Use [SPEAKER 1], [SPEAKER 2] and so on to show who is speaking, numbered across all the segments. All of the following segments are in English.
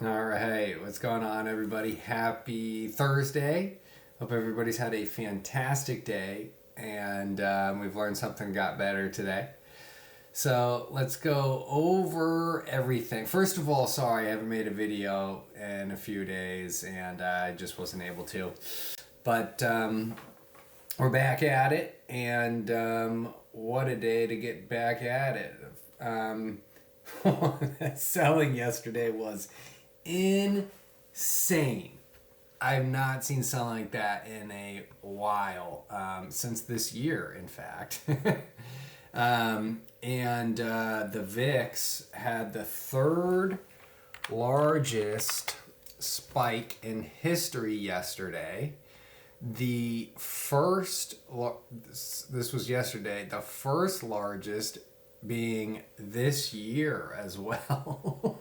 [SPEAKER 1] All right, what's going on, everybody? Happy Thursday. Hope everybody's had a fantastic day and we've learned something got better today. So let's go over everything. First of all, sorry I haven't made a video in a few days and I just wasn't able to. But we're back at it, and what a day to get back at it. Selling yesterday was insane. I've not seen selling like that in a while, since this year, in fact. The VIX had the third largest spike in history yesterday. The first, this was yesterday, the first largest being this year as well.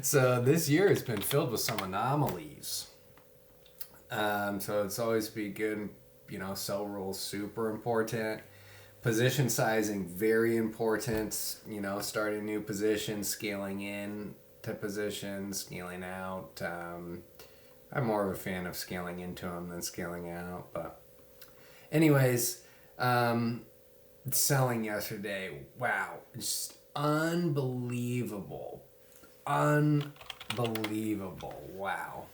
[SPEAKER 1] So this year has been filled with some anomalies. So it's always be good, sell rules super important. Position sizing very important, starting new positions, scaling in to positions, scaling out. I'm more of a fan of scaling into them than scaling out. But anyways, selling yesterday, wow, just unbelievable. Unbelievable. Wow.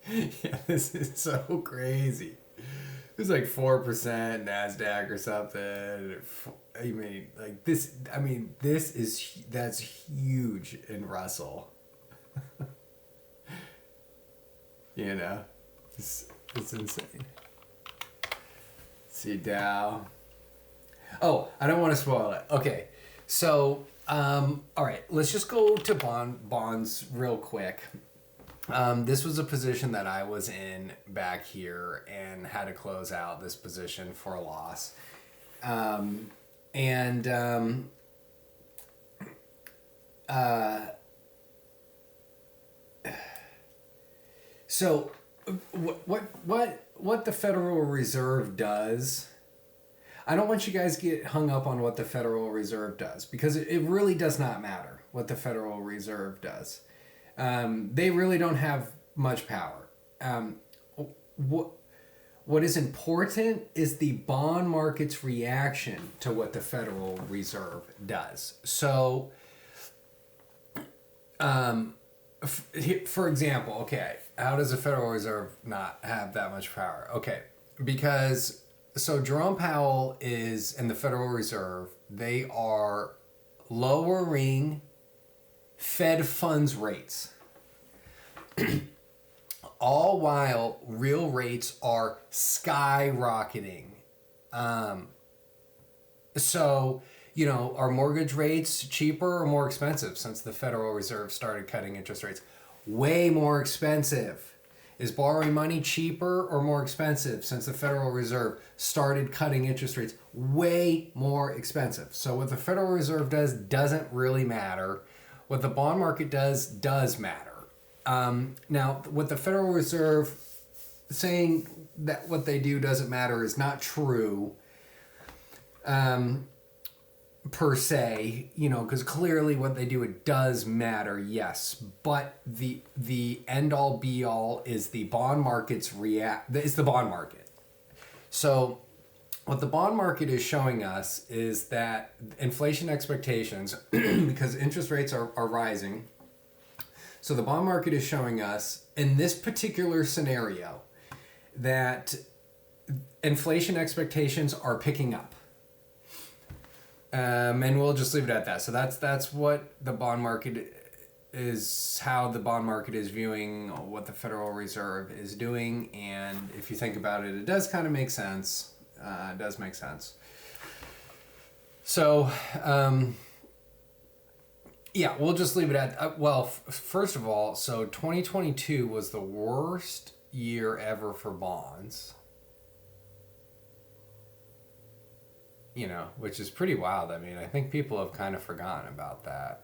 [SPEAKER 1] Yeah, this is so crazy. It was like 4% NASDAQ or something. That's huge in Russell. It's insane. See Dow. Oh, I don't want to spoil it. Okay, so all right, let's just go to bonds real quick. This was a position that I was in back here and had to close out this position for a loss. So what the Federal Reserve does, I don't want you guys to get hung up on what the Federal Reserve does, because it really does not matter what the Federal Reserve does. They really don't have much power. What is important is the bond market's reaction to what the Federal Reserve does. So, for example, okay, how does the Federal Reserve not have that much power? Okay, because Jerome Powell is in the Federal Reserve. They are lowering Fed funds rates, all while real rates are skyrocketing. Are mortgage rates cheaper or more expensive since the Federal Reserve started cutting interest rates? Way more expensive. Is borrowing money cheaper or more expensive since the Federal Reserve started cutting interest rates? Way more expensive. So what the Federal Reserve does doesn't really matter. What the bond market does matter. Now, what the Federal Reserve saying that what they do doesn't matter is not true. Per se, because clearly what they do, it does matter, yes, but the end all be all is the bond market's is the bond market. So what the bond market is showing us is that inflation expectations, because interest rates are rising, so the bond market is showing us in this particular scenario that inflation expectations are picking up. And we'll just leave it at that. So that's what the bond market is, how the bond market is viewing what the Federal Reserve is doing. And if you think about it, it does kind of make sense. It does make sense. So, we'll just leave it at, first of all, so 2022 was the worst year ever for bonds. Which is pretty wild. I mean, I think people have kind of forgotten about that,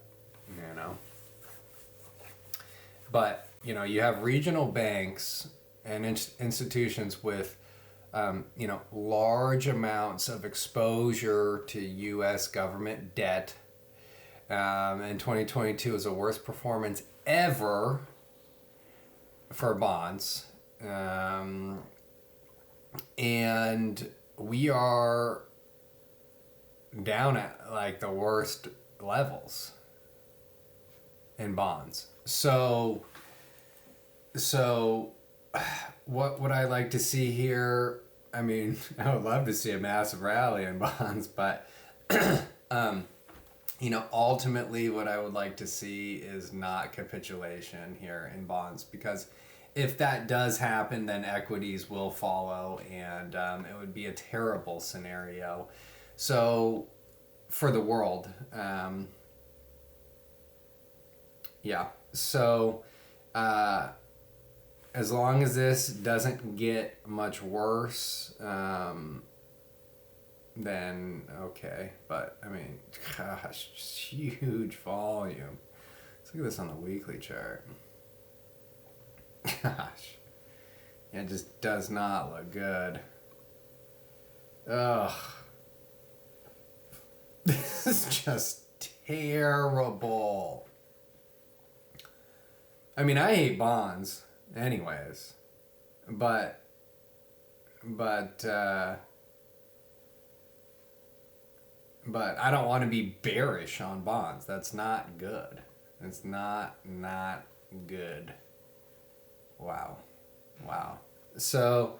[SPEAKER 1] But, you have regional banks and institutions with, large amounts of exposure to U.S. government debt. And 2022 was the worst performance ever for bonds. And we are down at like the worst levels in bonds. So what would I like to see here? I mean, I would love to see a massive rally in bonds, but ultimately what I would like to see is not capitulation here in bonds, because if that does happen, then equities will follow, and it would be a terrible scenario. So for the world, so as long as this doesn't get much worse, then okay. But I mean, gosh, just huge volume. Let's look at this on the weekly chart. Gosh, it just does not look good. Ugh. This is just terrible. I mean, I hate bonds anyways, but I don't want to be bearish on bonds. That's not good. It's not good. Wow. So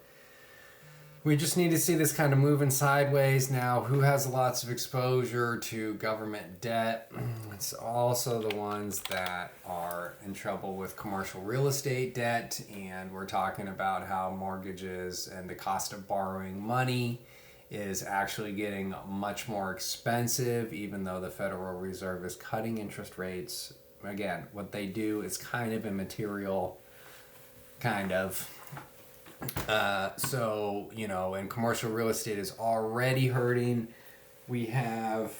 [SPEAKER 1] we just need to see this kind of moving sideways. Now, who has lots of exposure to government debt? It's also the ones that are in trouble with commercial real estate debt, and we're talking about how mortgages and the cost of borrowing money is actually getting much more expensive, even though the Federal Reserve is cutting interest rates. Again, what they do is kind of immaterial, kind of. And commercial real estate is already hurting. We have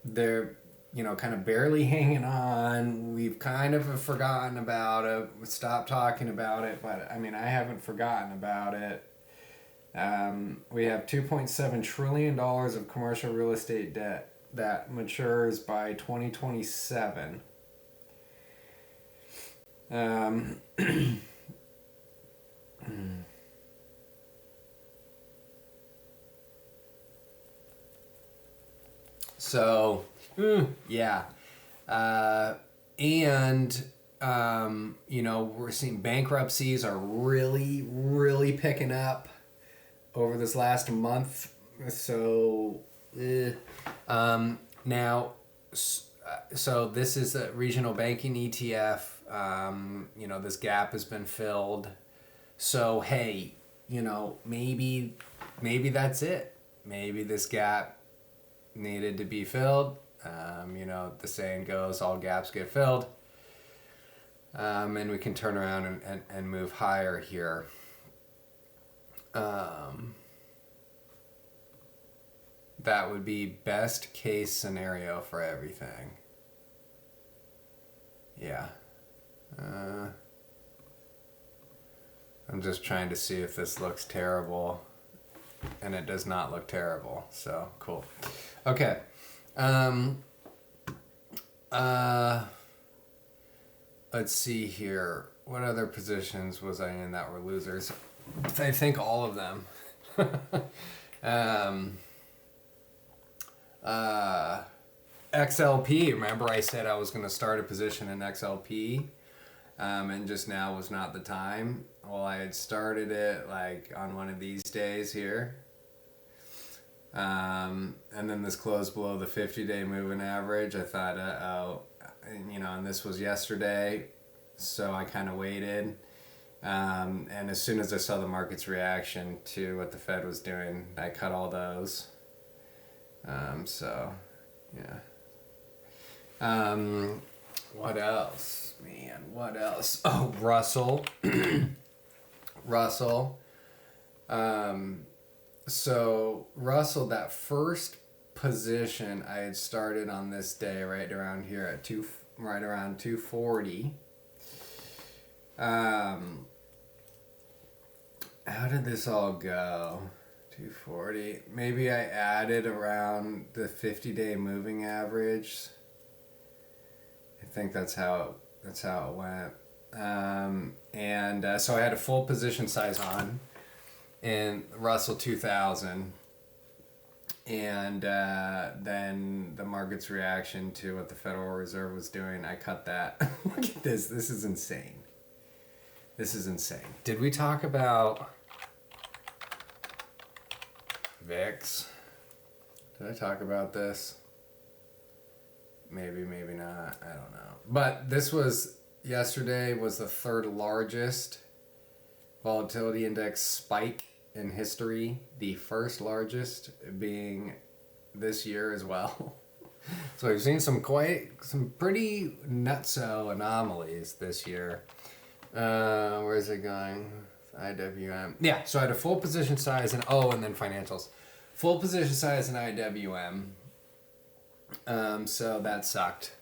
[SPEAKER 1] they're kind of barely hanging on. We've kind of forgotten about it. Stopped talking about it, but I mean, I haven't forgotten about it. We have $2.7 trillion of commercial real estate debt that matures by 2027. So, yeah. We're seeing bankruptcies are really, really picking up over this last month. So, now, so this is a regional banking ETF. This gap has been filled. So, hey, maybe that's it. Maybe this gap needed to be filled. The saying goes, all gaps get filled. And we can turn around and move higher here. That would be best case scenario for everything. Yeah. I'm just trying to see if this looks terrible. And it does not look terrible. So, cool. Okay. Let's see here. What other positions was I in that were losers? I think all of them. XLP. Remember I said I was going to start a position in XLP, and just now was not the time. Well, I had started it like on one of these days here. And then this closed below the 50-day moving average. I thought, and this was yesterday, so I kind of waited. And as soon as I saw the market's reaction to what the Fed was doing, I cut all those. What else? Man, what else? Oh, Russell. Russell. So Russell, that first position I had started on this day right around here at right around 240. How did this all go? 240. Maybe I added around the 50-day moving average. think that's how it went. So I had a full position size on in Russell 2000, and then the market's reaction to what the Federal Reserve was doing, I cut that. Look at this. This is insane. This is insane. Did we talk about VIX? Did I talk about this? Maybe, maybe not. I don't know. But this was, yesterday was the third largest volatility index spike in history. The first largest being this year as well. So we've seen some pretty nutso anomalies this year. Where is it going? IWM. Yeah, so I had a full position size and then financials. Full position size in IWM. So that sucked.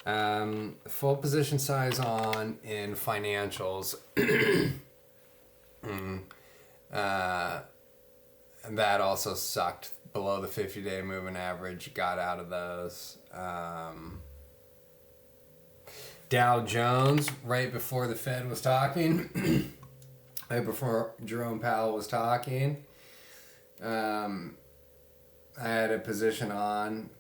[SPEAKER 1] Full position size on in financials. And that also sucked. Below the 50-day moving average, got out of those. Dow Jones, right before the Fed was talking, right before Jerome Powell was talking, I had a position on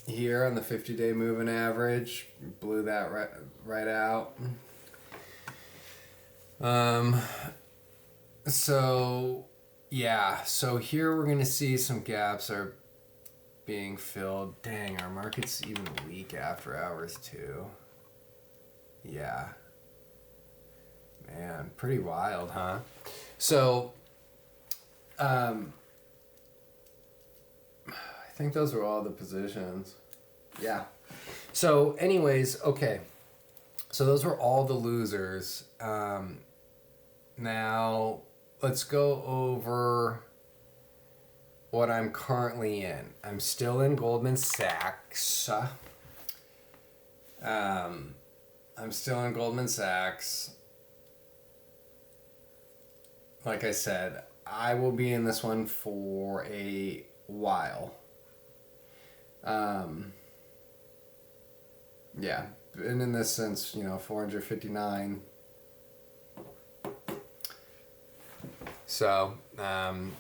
[SPEAKER 1] here on the 50-day moving average, blew that right out. So here we're gonna see some gaps are being filled. Dang, our market's even weak after hours too. Yeah. Man, pretty wild, huh? So, I think those are all the positions. Yeah. So anyways, okay. So those were all the losers. Now let's go over what I'm currently in. I'm still in Goldman Sachs. I'm still in Goldman Sachs. Like I said, I will be in this one for a while. Yeah, been in this since, 459. So, my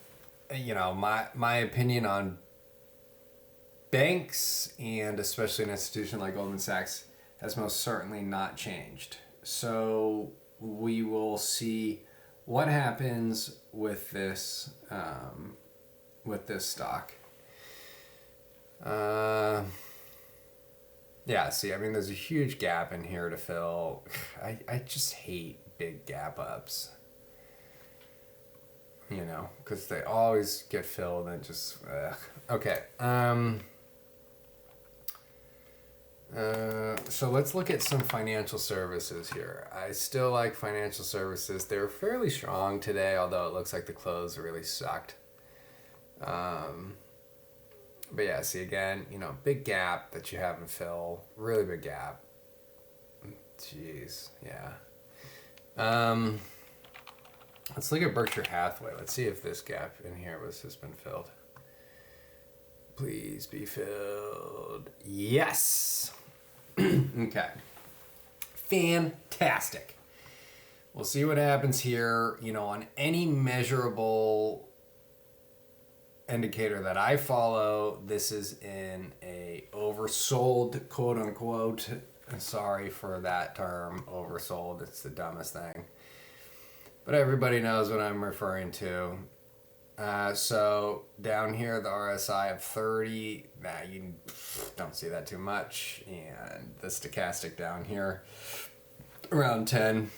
[SPEAKER 1] opinion on banks, and especially an institution like Goldman Sachs, has most certainly not changed. So we will see what happens with this stock. There's a huge gap in here to fill. I just hate big gap ups. Because they always get filled and just, okay. So let's look at some financial services here. I still like financial services. They're fairly strong today, although it looks like the close really sucked. But yeah, see again, big gap that you haven't filled. Really big gap. Jeez, yeah. Let's look at Berkshire Hathaway. Let's see if this gap in here has been filled. Please be filled. Yes. Okay. Fantastic. We'll see what happens here. On any measurable indicator that I follow, this is in a oversold, quote unquote. Sorry for that term, oversold. It's the dumbest thing. But everybody knows what I'm referring to. So down here, the RSI of 30, you don't see that too much. And the stochastic down here, around 10,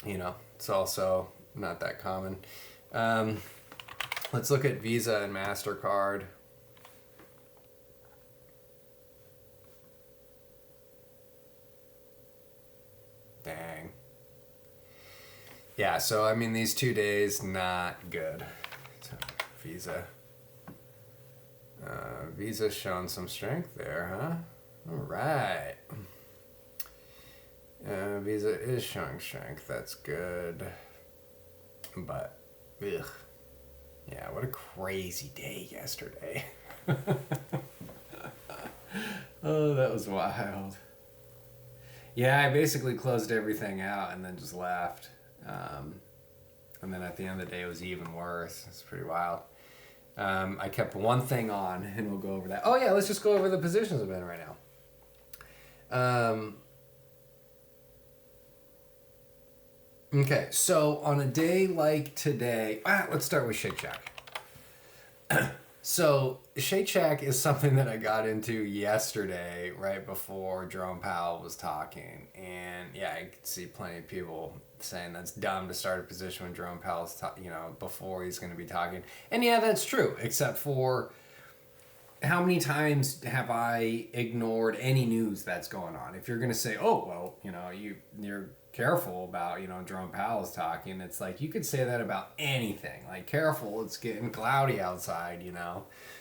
[SPEAKER 1] it's also not that common. Let's look at Visa and MasterCard. Dang. Yeah, so these 2 days, not good. So, Visa's showing some strength there, huh? All right. Visa is showing strength. That's good. But, ugh. Yeah, what a crazy day yesterday. Oh, that was wild. Yeah, I basically closed everything out and then just left. And then at the end of the day, it was even worse. It's pretty wild. I kept one thing on, and we'll go over that. Oh, yeah, let's just go over the positions I'm in right now. Okay, so on a day like today, let's start with Shake Shack. So Shake Shack is something that I got into yesterday, right before Jerome Powell was talking, and yeah, I could see plenty of people saying that's dumb to start a position when Jerome Powell's, before he's going to be talking, and yeah, that's true. Except for how many times have I ignored any news that's going on? If you're going to say, oh well, you're careful about, Jerome Powell's talking, it's like you could say that about anything. Like, careful, it's getting cloudy outside,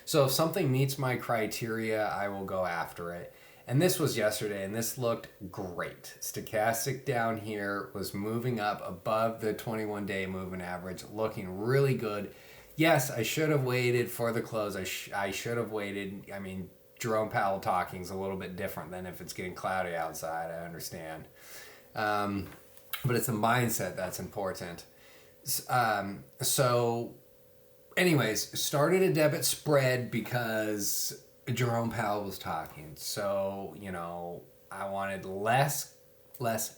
[SPEAKER 1] So if something meets my criteria, I will go after it. And this was yesterday, and this looked great. Stochastic down here was moving up above the 21-day moving average, looking really good. Yes, I should have waited for the close. I should have waited. I mean, Jerome Powell talking is a little bit different than if it's getting cloudy outside. I understand. But it's a mindset that's important. So anyways, started a debit spread because Jerome Powell was talking. So, I wanted less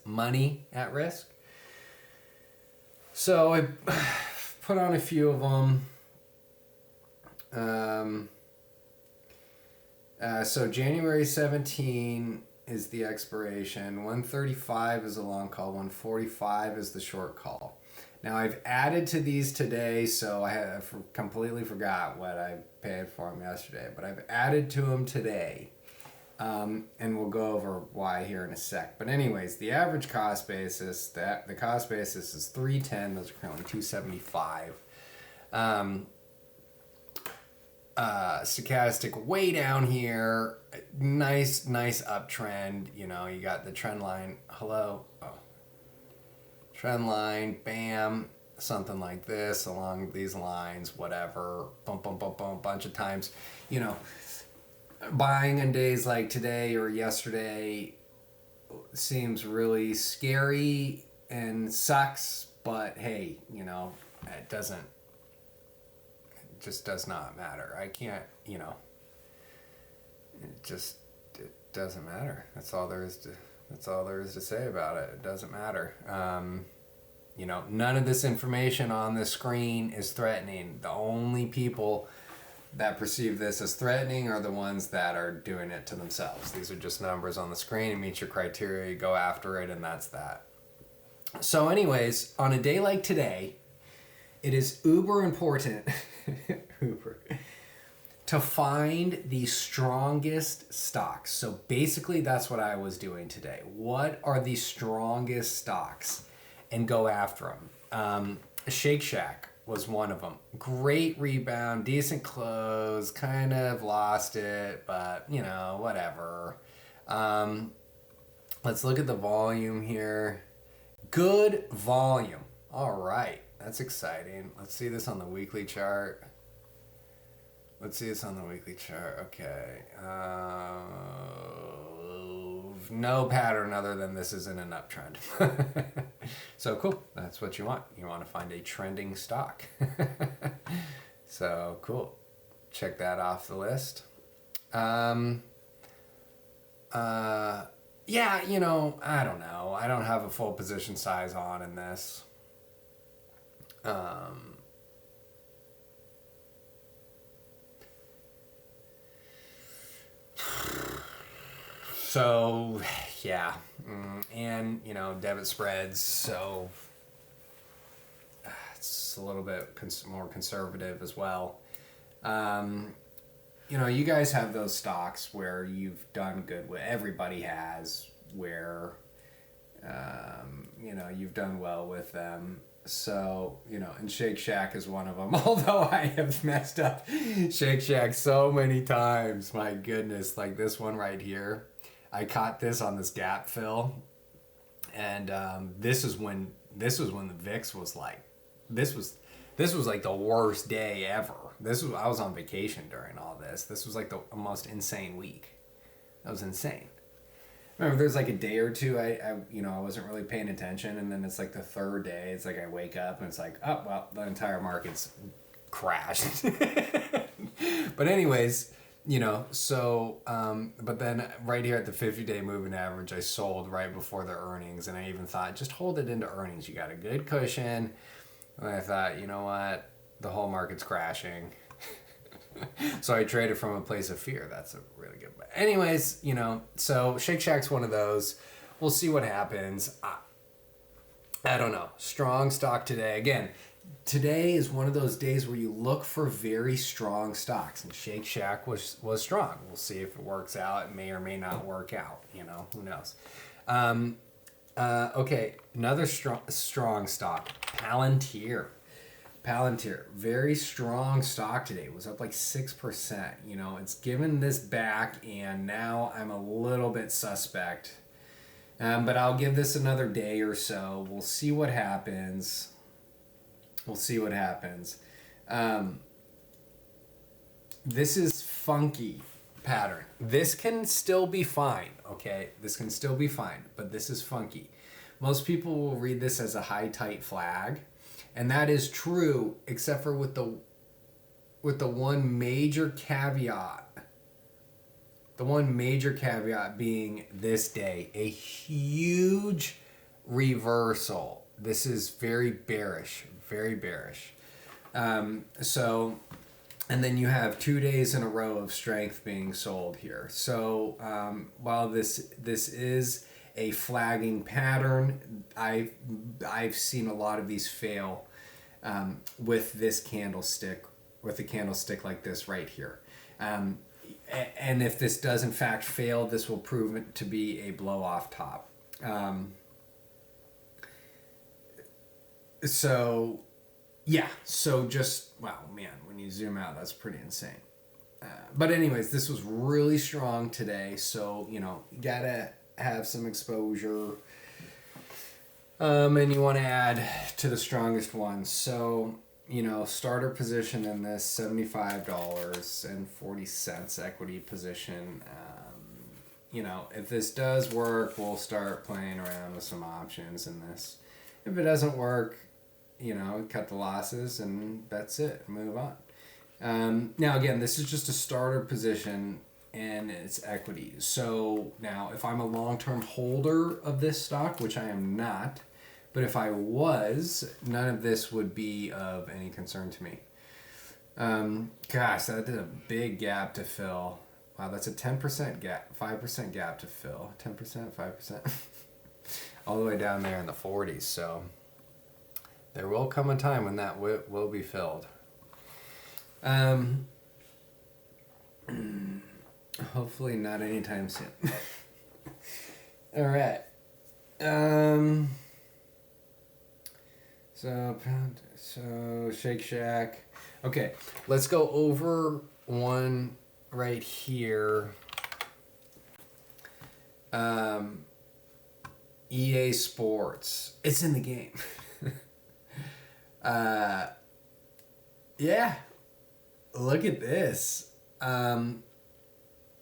[SPEAKER 1] money at risk. So I put on a few of them. So January 17 is the expiration. 135 is a long call. 145 is the short call. Now I've added to these today, so I have completely forgot what I paid for them yesterday, but I've added to them today. And we'll go over why here in a sec. But anyways, the average cost basis, the cost basis is 310. Those are currently 275. Stochastic way down here. Nice uptrend. You got the trend line. Trend line, bam, something like this along these lines, whatever, bump, bunch of times. Buying on days like today or yesterday seems really scary and sucks, but hey, it just does not matter. I can't, it doesn't matter. That's all there is to say about it. It doesn't matter. None of this information on the screen is threatening. The only people that perceive this as threatening are the ones that are doing it to themselves. These are just numbers on the screen. It meets your criteria, you go after it, and that's that. So anyways, on a day like today, it is uber important to find the strongest stocks. So basically that's what I was doing today. What are the strongest stocks? And go after them. Shake Shack was one of them. Great rebound, decent close, kind of lost it, but whatever. Let's look at the volume here. Good volume. All right, that's exciting. Let's see this on the weekly chart. Okay. No pattern other than this is in an uptrend. So cool. That's what you want. You want to find a trending stock. So cool. Check that off the list. Yeah, I don't know. I don't have a full position size on in this. So, yeah, and, debit spreads, so it's a little bit more conservative as well. You guys have those stocks where you've done good with, everybody has, where, you've done well with them. So, and Shake Shack is one of them. Although I have messed up Shake Shack so many times, my goodness, like this one right here. I caught this on this gap fill, and this was when the VIX was like, this was like the worst day ever. I was on vacation during all this. This was like the most insane week. That was insane. remember there's like a day or two I wasn't really paying attention, and then it's like the third day, it's like I wake up and it's like, oh well, the entire market's crashed. But anyways, but then right here at the 50-day moving average, I sold right before the earnings, and I even thought, just hold it into earnings. You got a good cushion. And I thought, you know what? The whole market's crashing. So I traded from a place of fear. That's a really good. But anyways, so Shake Shack's one of those. We'll see what happens. I don't know. Strong stock today. Again, today is one of those days where you look for very strong stocks, and Shake Shack was strong. We'll see if it works out. It may or may not work out. Who knows? Okay, another strong stock, Palantir. Palantir, very strong stock today. It was up like 6%. It's given this back, and now I'm a little bit suspect. But I'll give this another day or so. We'll see what happens. This is funky pattern. This can still be fine, okay? This can still be fine, but this is funky. Most people will read this as a high tight flag, and that is true, except for with the one major caveat. The one major caveat being this day, a huge reversal. This is very bearish, very bearish. And then you have 2 days in a row of strength being sold here. So while this is a flagging pattern, I've seen a lot of these fail with this candlestick, with a candlestick like this right here. And if this does in fact fail, this will prove it to be a blow off top. So just, wow, man, when you zoom out, that's pretty insane. But anyways, this was really strong today. So, you gotta have some exposure. And you want to add to the strongest ones. So, starter position in this $75.40 equity position. If this does work, we'll start playing around with some options in this. If it doesn't work, cut the losses and that's it. Move on. Now, again, this is just a starter position and it's equity. So now if I'm a long-term holder of this stock, which I am not, but if I was, none of this would be of any concern to me. Gosh, that did a big gap to fill. Wow, that's a 10% gap, 5% gap to fill. 10%, 5%. All the way down there in the 40s. So there will come a time when that will be filled. Hopefully not anytime soon. All right. So Shake Shack. Okay, let's go over one right here. EA Sports. It's in the game. Yeah. Look at this.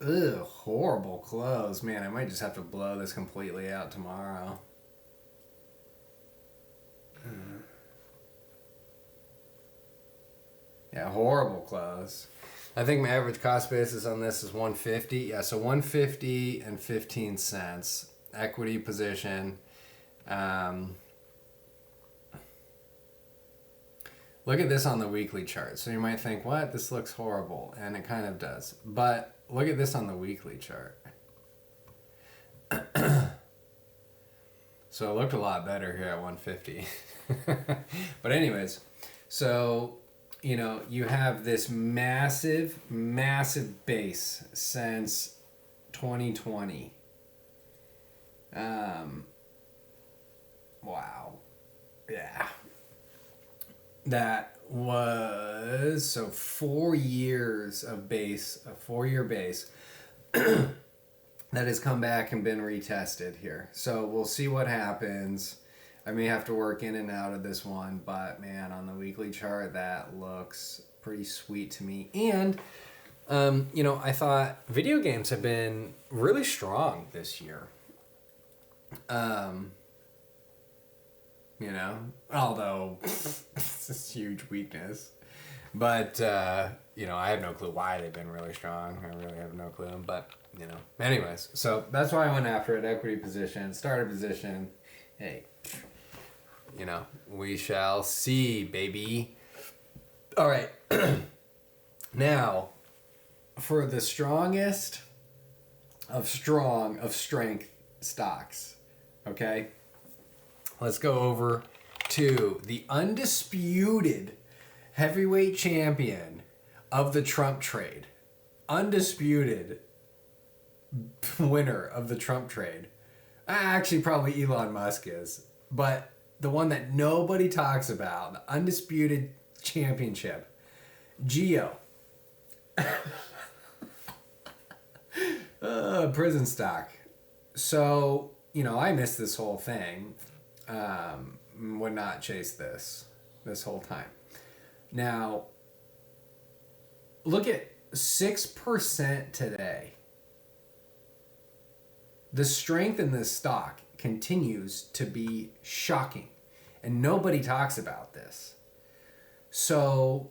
[SPEAKER 1] Horrible close. Man, I might just have to blow this completely out tomorrow. Yeah, horrible close. I think my average cost basis on this is $150. Yeah, so $150 and 15 cents. Equity position. Look at this on the weekly chart. So you might think, what? This looks horrible. And it kind of does. But look at this on the weekly chart. So it looked a lot better here at 150. But anyways, so, you have this massive, massive base since 2020. Wow. Yeah. That was, so 4 years of base, a 4-year base that has come back and been retested here. So we'll see what happens. I may have to work in and out of this one, but man, on the weekly chart, that looks pretty sweet to me. And, I thought video games have been really strong this year. You know, although it's a huge weakness. But, you know, I have no clue why they've been really strong. I really have no clue. But, you know, anyways. So that's why I went after it. Equity position, starter position. Hey, you know, we shall see, baby. All right. Now, for the strongest of strength stocks, okay? Let's go over to the undisputed heavyweight champion of the Trump trade. Undisputed winner of the Trump trade. Actually, probably Elon Musk is. But the one that nobody talks about, the undisputed championship, Geo. Prison stock. So, you know, I missed this whole thing. Would not chase this whole time. Now, look at 6% today. The strength in this stock continues to be shocking, and nobody talks about this. So,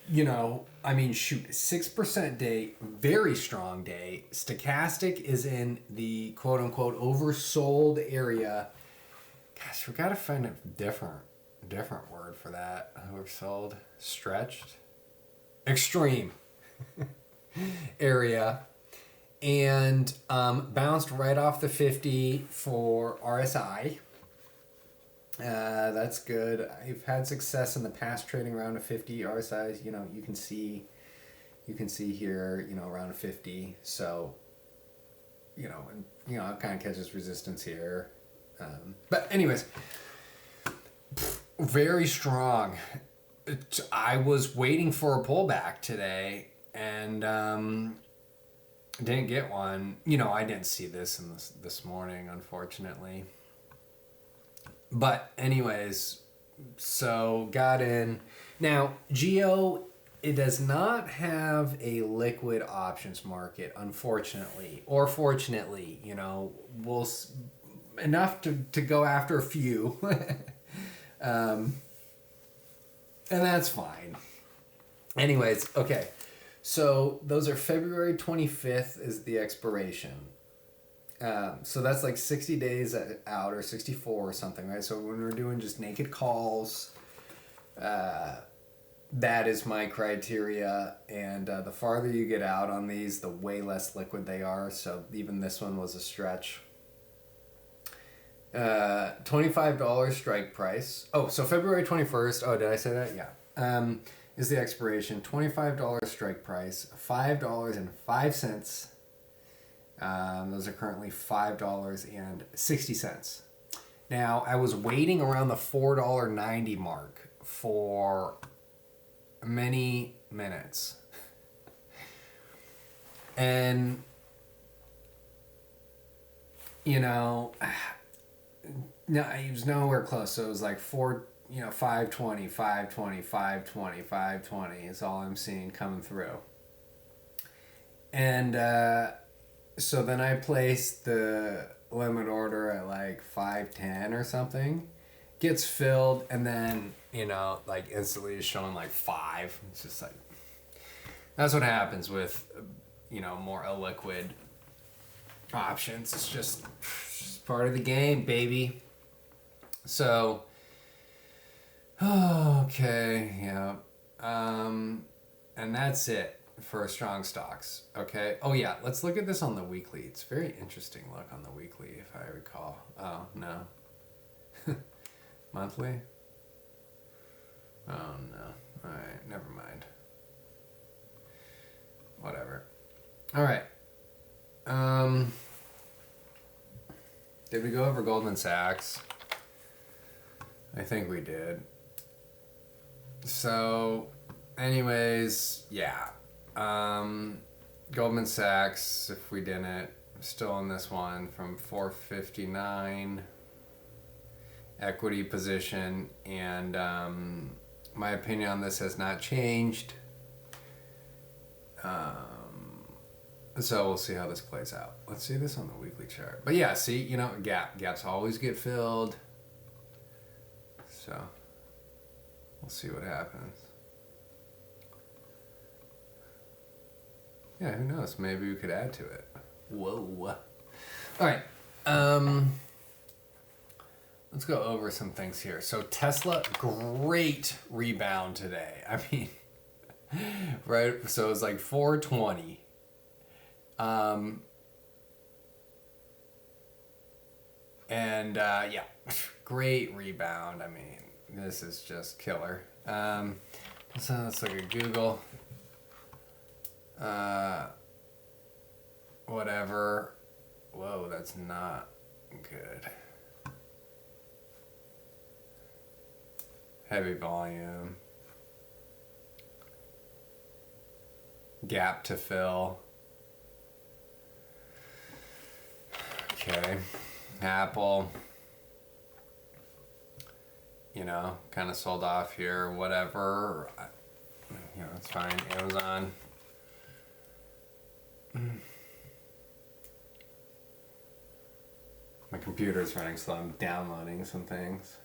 [SPEAKER 1] you know, I mean, shoot, 6% day, very strong day. Stochastic is in the quote-unquote oversold area. Gosh, we got to find a different word for that. Oversold, stretched, extreme area. And bounced right off the 50 for RSI. That's good. I've had success in the past trading around a 50 RSI. You know, you can see here, you know, around a 50. So, you know, it kind of catches resistance here. But anyways, very strong. I was waiting for a pullback today, and didn't get one. You know, I didn't see this in this morning, unfortunately. But anyways, so got in. Now, Geo, it does not have a liquid options market, unfortunately, or fortunately. You know, we'll enough to go after a few, and that's fine. Anyways, okay. So those are February 25th is the expiration. So that's like 60 days out, or 64 or something, right? So when we're doing just naked calls, that is my criteria. And the farther you get out on these, the way less liquid they are. So even this one was a stretch. $25 strike price. Oh, so February 21st. Oh, did I say that? Yeah. Is the expiration. $25 strike price. $5.05. Those are currently $5.60. Now, I was waiting around the $4.90 mark for many minutes. And, you know, no, it was nowhere close. So it was like 520, 520, 520, 520 is all I'm seeing coming through. And so then I placed the limit order at like 510 or something. Gets filled, and then, you know, like instantly is showing like 5. It's just like, that's what happens with, you know, more illiquid options. It's just part of the game, baby. So, okay, yeah. And that's it for strong stocks, okay? Oh, yeah, let's look at this on the weekly. It's a very interesting look on the weekly, if I recall. Oh, no. Monthly? Oh, no. All right, never mind. Whatever. All right. Did we go over Goldman Sachs? I think we did. So, anyways, yeah. Goldman Sachs, if we didn't, still on this one from 459 equity position, and my opinion on this has not changed. So we'll see how this plays out. Let's see this on the weekly chart. But yeah, see, you know, gaps always get filled. So we'll see what happens. Yeah, who knows? Maybe we could add to it. Whoa. All right. Let's go over some things here. So Tesla, great rebound today. I mean, right? So it was like 420. Yeah, great rebound. I mean, this is just killer. So let's look at Google. Whatever. Whoa, that's not good. Heavy volume. Gap to fill. Okay. Apple. You know, kind of sold off here, whatever. You know, it's fine. Amazon. My computer's running slow. I'm downloading some things.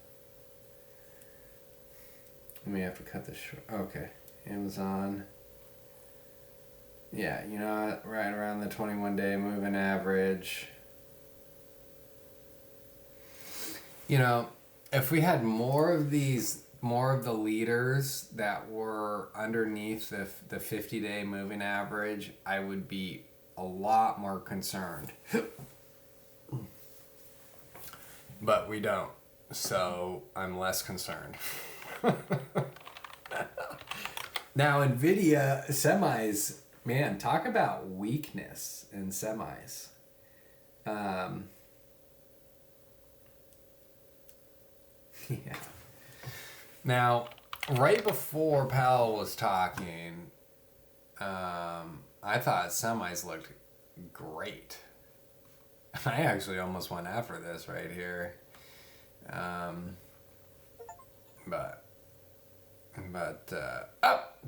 [SPEAKER 1] We may have to cut this short. Okay. Amazon. Yeah, you know what? Right around the 21-day moving average. You know, if we had more of the leaders that were underneath the 50-day moving average, I would be a lot more concerned. But we don't. So I'm less concerned. Now, NVIDIA semis, man, talk about weakness in semis. Yeah. Now, right before Powell was talking, I thought semis looked great. I actually almost went after this right here.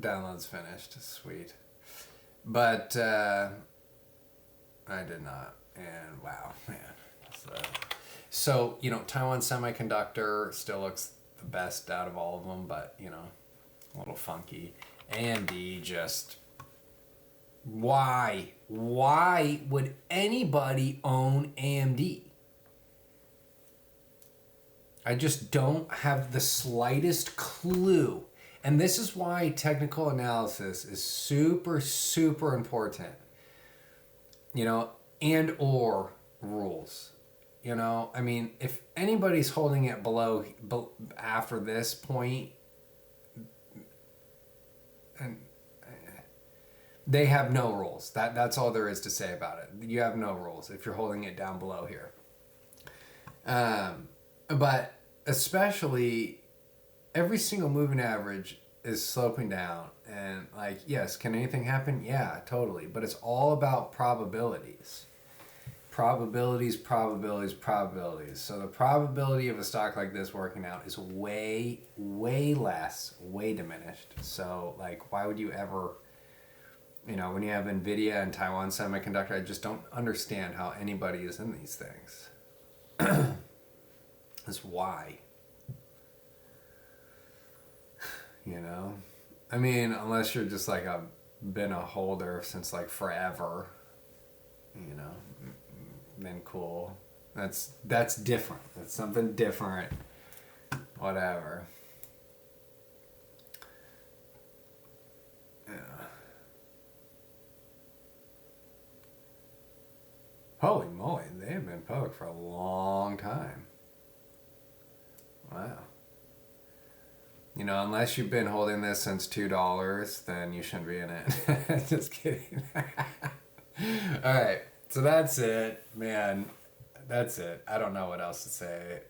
[SPEAKER 1] Download's finished. Sweet. But I did not. And wow, man. So, you know, Taiwan Semiconductor still looks the best out of all of them, but, you know, a little funky. AMD just... Why? Why would anybody own AMD? I just don't have the slightest clue. And this is why technical analysis is super, super important. You know, and or rules. You know, I mean, if anybody's holding it below after this point, and they have no rules. That's all there is to say about it. You have no rules if you're holding it down below here. But especially every single moving average is sloping down, and like, yes, can anything happen? Yeah, totally. But it's all about probabilities. Probabilities. So the probability of a stock like this working out is way, way less, way diminished. So like, why would you ever, you know, when you have NVIDIA and Taiwan Semiconductor, I just don't understand how anybody is in these things. That's why. You know? I mean, unless you're just like been a holder since like forever, you know, then cool. That's different. That's something different. Whatever. Yeah. Holy moly, they have been public for a long time. Wow. You know, unless you've been holding this since $2, then you shouldn't be in it. Just kidding. All right. So that's it, man. That's it. I don't know what else to say.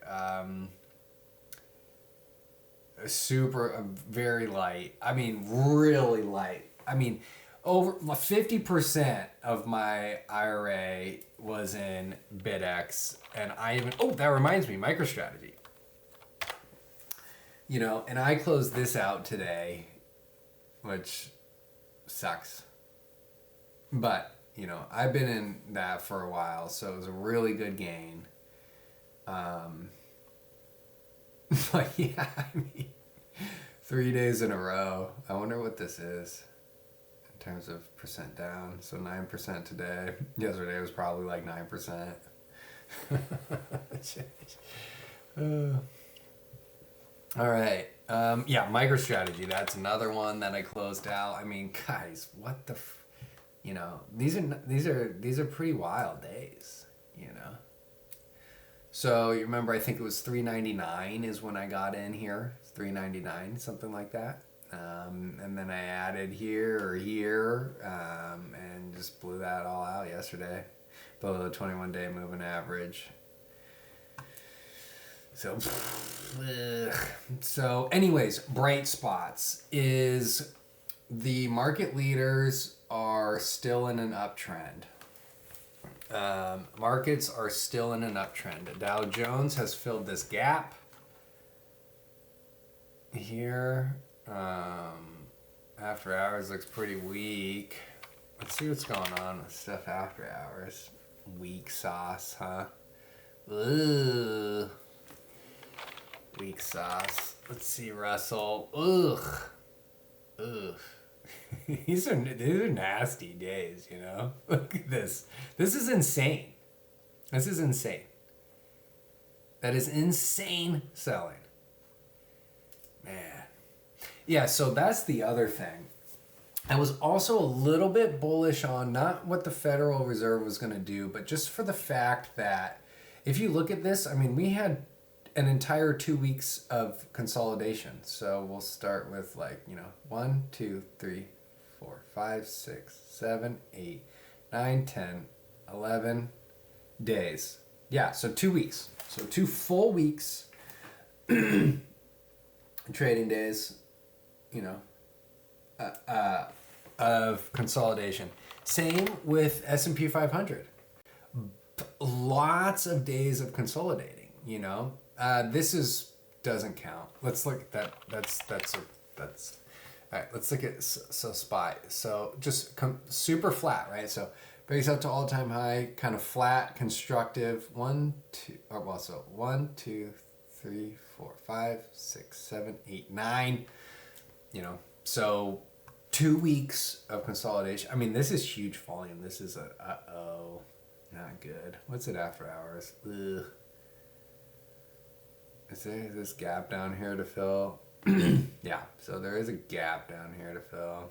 [SPEAKER 1] Very light. I mean, really light. I mean, over 50% of my IRA was in BitX, and that reminds me, MicroStrategy. You know, and I closed this out today, which sucks. But I've been in that for a while, so it was a really good gain. But yeah, I mean, 3 days in a row. I wonder what this is in terms of percent down. So 9% today. Yesterday was probably like 9%. All right. Yeah, MicroStrategy. That's another one that I closed out. I mean, guys, what the, these are pretty wild days. So you remember, I think it was $3.99 is when I got in here. It's $3.99, something like that. And then I added here, and just blew that all out yesterday, below the 21-day moving average. So anyways, bright spots is the market leaders are still in an uptrend. Markets are still in an uptrend. Dow Jones has filled this gap here. After hours looks pretty weak. Let's see what's going on with stuff after hours. Weak sauce, huh? Ugh. Weak sauce. Let's see, Russell. Ugh. These are nasty days, Look at this. This is insane. That is insane selling. Man. Yeah, so that's the other thing. I was also a little bit bullish on not what the Federal Reserve was going to do, but just for the fact that if you look at this, I mean, we had an entire 2 weeks of consolidation. So we'll start with 1, 2, 3, 4, 5, 6, 7, 8, 9, 10, 11 days. Yeah, so 2 weeks. So 2 full weeks trading days, of consolidation. Same with S&P 500. Lots of days of consolidating, This doesn't count. Let's look at that. That's all right. Let's look at SPY. So just super flat, right? So breaks up to all-time high, kind of flat, constructive. 1, 2, 3, 4, 5, 6, 7, 8, 9. So 2 weeks of consolidation. I mean, this is huge volume. This is not good. What's it after hours? Ugh. Is there this gap down here to fill? Yeah, so there is a gap down here to fill.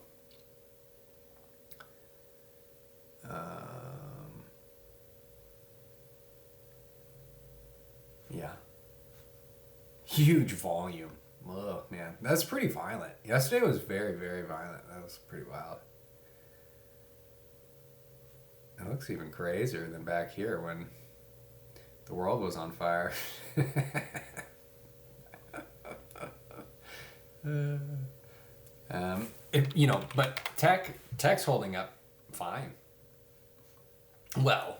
[SPEAKER 1] Yeah. Huge volume. Oh, man. That's pretty violent. Yesterday was very, very violent. That was pretty wild. It looks even crazier than back here when the world was on fire. But tech's holding up fine. Well,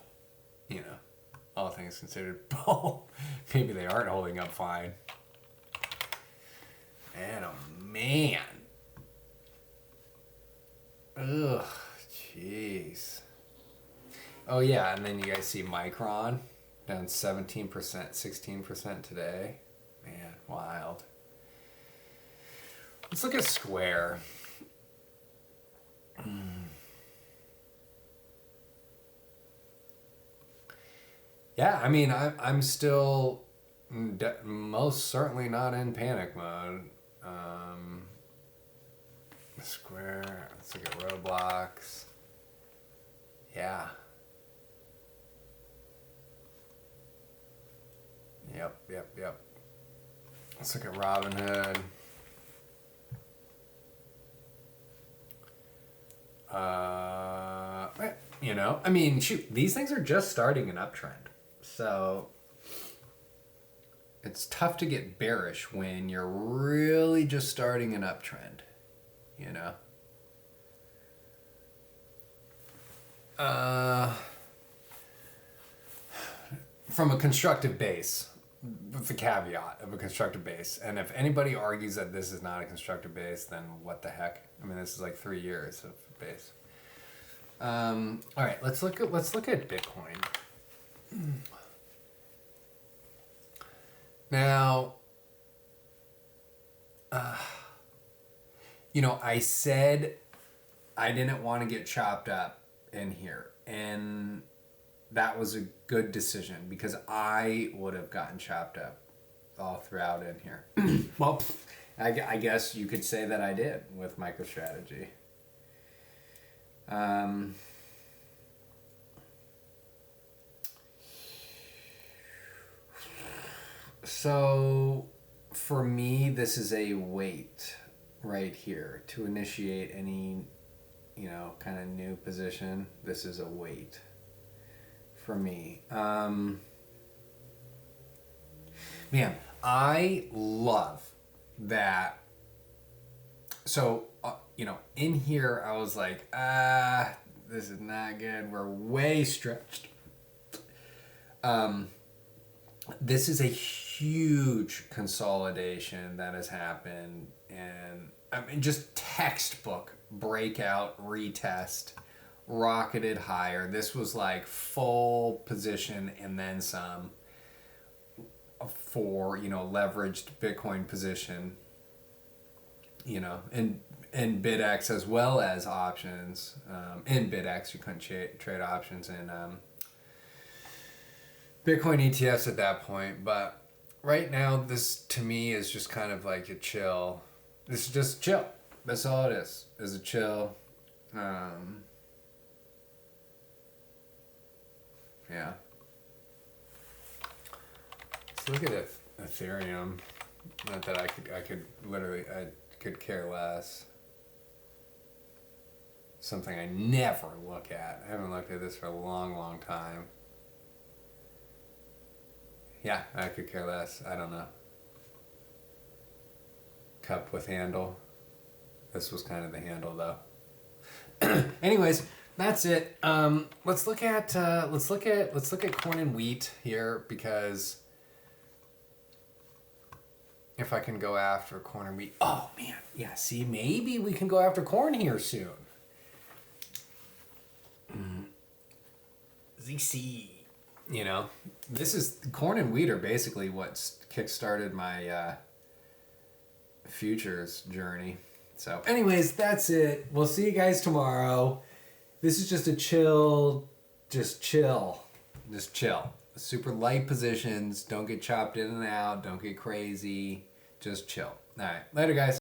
[SPEAKER 1] all things considered, maybe they aren't holding up fine. And man. Ugh, jeez. Oh yeah, and then you guys see Micron down 17%, 16% today. Man, wild. Let's look at Square. Yeah, I mean, I'm still most certainly not in panic mode. Square, let's look at Roblox. Yeah. Yep. Let's look at Robinhood. I mean, shoot, these things are just starting an uptrend. So it's tough to get bearish when you're really just starting an uptrend, From a constructive base, with the caveat of a constructive base. And if anybody argues that this is not a constructive base, then what the heck? I mean, this is like 3 years of base. All right, let's look at Bitcoin. Now, I said I didn't want to get chopped up in here, and that was a good decision because I would have gotten chopped up all throughout in here. Well, I guess you could say that I did with MicroStrategy. So for me, this is a wait right here to initiate any, kind of new position. This is a wait for me. Man, I love that. So, in here, I was like, this is not good. We're way stretched. This is a huge consolidation that has happened, and I mean, just textbook breakout, retest, rocketed higher. This was like full position and then some for, leveraged Bitcoin position, in BitX as well as options. In BitX, you couldn't trade options in Bitcoin ETFs at that point, but right now this to me is just kind of like a chill. This is just chill. That's all it is a chill. Yeah. Let's look at Ethereum. Not that I could care less. Something I never look at. I haven't looked at this for a long, long time. Yeah, I could care less. I don't know. Cup with handle. This was kind of the handle though. Anyways, that's it. Let's look at corn and wheat here, because if I can go after corn and wheat. Oh man, yeah. See, maybe we can go after corn here soon. ZC. This is corn and wheat are basically what kickstarted my futures journey. So anyways, that's it. We'll see you guys tomorrow. This is just a chill. Super light positions. Don't get chopped in and out. Don't get crazy. Just chill. All right. Later, guys.